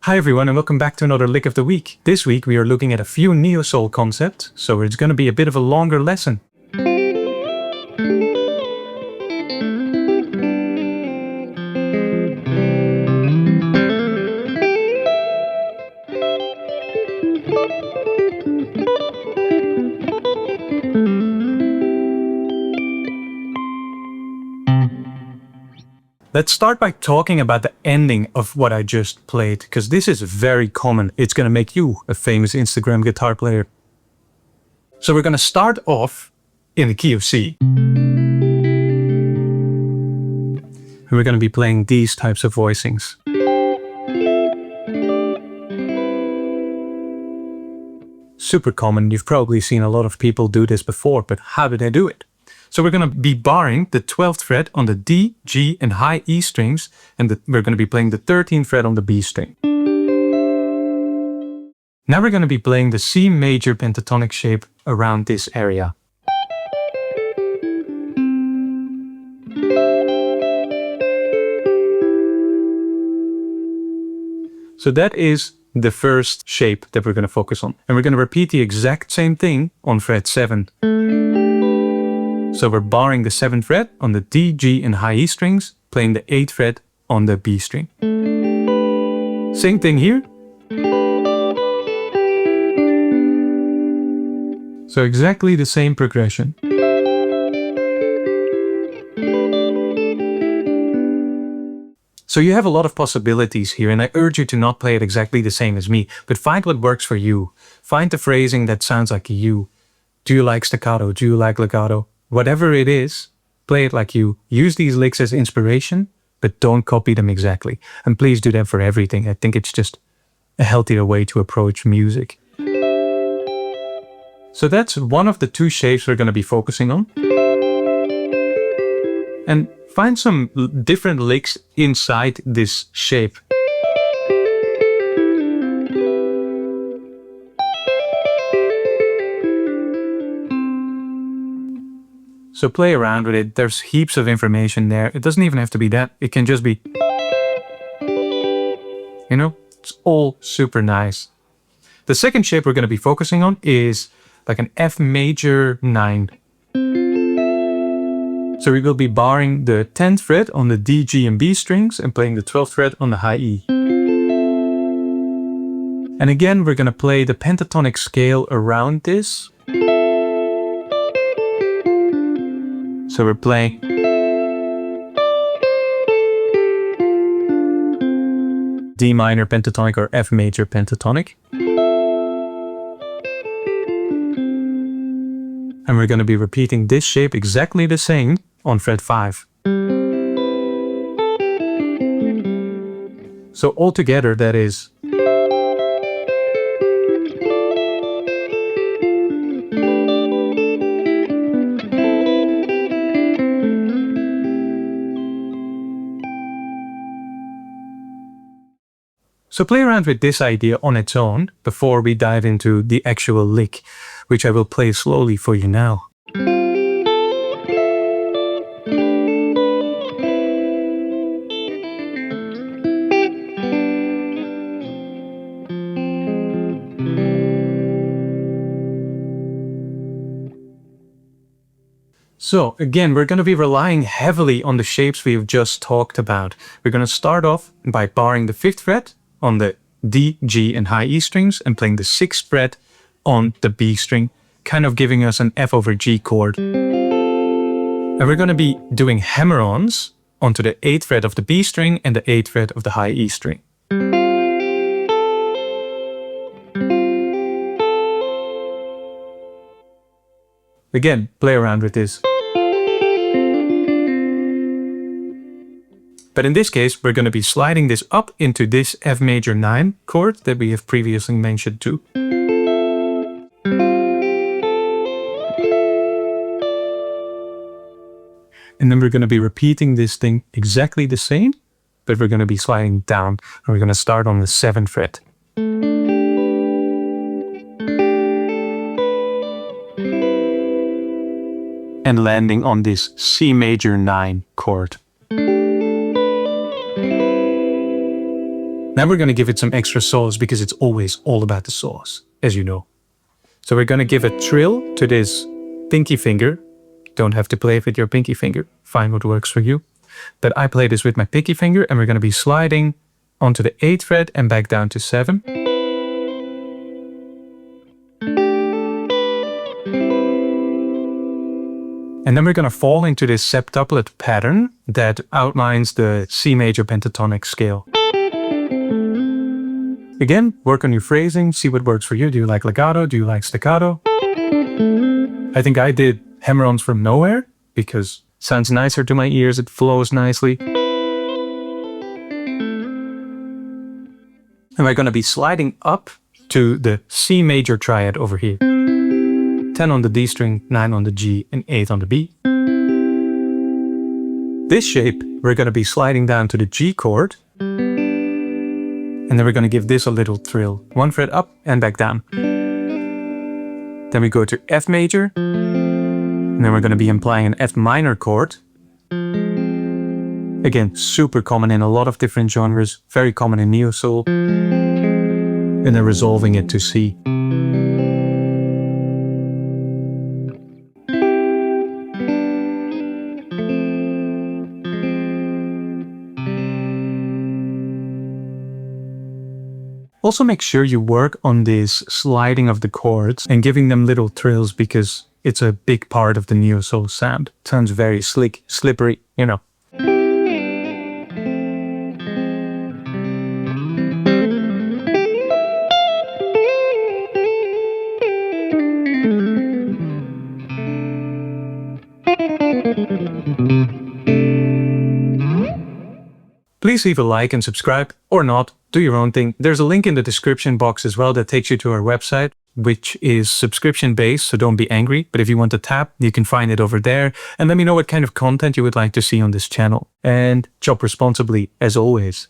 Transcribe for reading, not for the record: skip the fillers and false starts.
Hi everyone and welcome back to another Lick of the Week. This week we are looking at a few neo-soul concepts, so it's going to be a bit of a longer lesson. Let's start by talking about the ending of what I just played, because this is very common. It's going to make you a famous Instagram guitar player. So we're going to start off in the key of C. And we're going to be playing these types of voicings. Super common. You've probably seen a lot of people do this before, but how do they do it? So we're going to be barring the 12th fret on the D, G and high E strings, and we're going to be playing the 13th fret on the B string. Now we're going to be playing the C major pentatonic shape around this area. So that is the first shape that we're going to focus on. And we're going to repeat the exact same thing on fret 7. So we're barring the 7th fret on the D, G and high E strings, playing the 8th fret on the B string. Same thing here. So exactly the same progression. So you have a lot of possibilities here, and I urge you to not play it exactly the same as me, but find what works for you. Find the phrasing that sounds like you. Do you like staccato? Do you like legato? Whatever it is, play it like you. Use these licks as inspiration, but don't copy them exactly. And please do that for everything. I think it's just a healthier way to approach music. So that's one of the two shapes we're going to be focusing on. And find some different licks inside this shape. So play around with it. There's heaps of information there. It doesn't even have to be that. It can just be, you know, it's all super nice. The second shape we're going to be focusing on is like an F major 9. So we will be barring the 10th fret on the D, G and B strings and playing the 12th fret on the high E. And again, we're going to play the pentatonic scale around this. So we're playing D minor pentatonic or F major pentatonic. And we're going to be repeating this shape exactly the same on fret 5. So altogether that is. So play around with this idea on its own before we dive into the actual lick, which I will play slowly for you now. So again, we're going to be relying heavily on the shapes we have just talked about. We're going to start off by barring the 5th fret on the D, G and high E strings and playing the 6th fret on the B string, kind of giving us an F over G chord. And we're going to be doing hammer-ons onto the 8th fret of the B string and the 8th fret of the high E string. Again, play around with this. But in this case, we're going to be sliding this up into this F major 9 chord that we have previously mentioned too. And then we're going to be repeating this thing exactly the same, but we're going to be sliding down and we're going to start on the 7th fret. And landing on this C major 9 chord. Now we're going to give it some extra sauce because it's always all about the sauce, as you know. So we're going to give a trill to this pinky finger. Don't have to play it with your pinky finger. Find what works for you. But I play this with my pinky finger, and we're going to be sliding onto the 8th fret and back down to 7. And then we're going to fall into this septuplet pattern that outlines the C major pentatonic scale. Again, work on your phrasing, see what works for you. Do you like legato? Do you like staccato? I think I did hammer-ons from nowhere because it sounds nicer to my ears, it flows nicely. And we're going to be sliding up to the C major triad over here. 10 on the D string, 9 on the G, and 8 on the B. This shape, we're going to be sliding down to the G chord. And then we're going to give this a little trill. 1 fret up and back down. Then we go to F major. And then we're going to be implying an F minor chord. Again, super common in a lot of different genres. Very common in neo-soul. And then resolving it to C. Also make sure you work on this sliding of the chords and giving them little trills because it's a big part of the neo-soul sound. It sounds very slick, slippery, you know. Please leave a like and subscribe, or not, do your own thing. There's a link in the description box as well that takes you to our website, which is subscription based, so don't be angry. But if you want to tap, you can find it over there. And let me know what kind of content you would like to see on this channel. And chop responsibly, as always.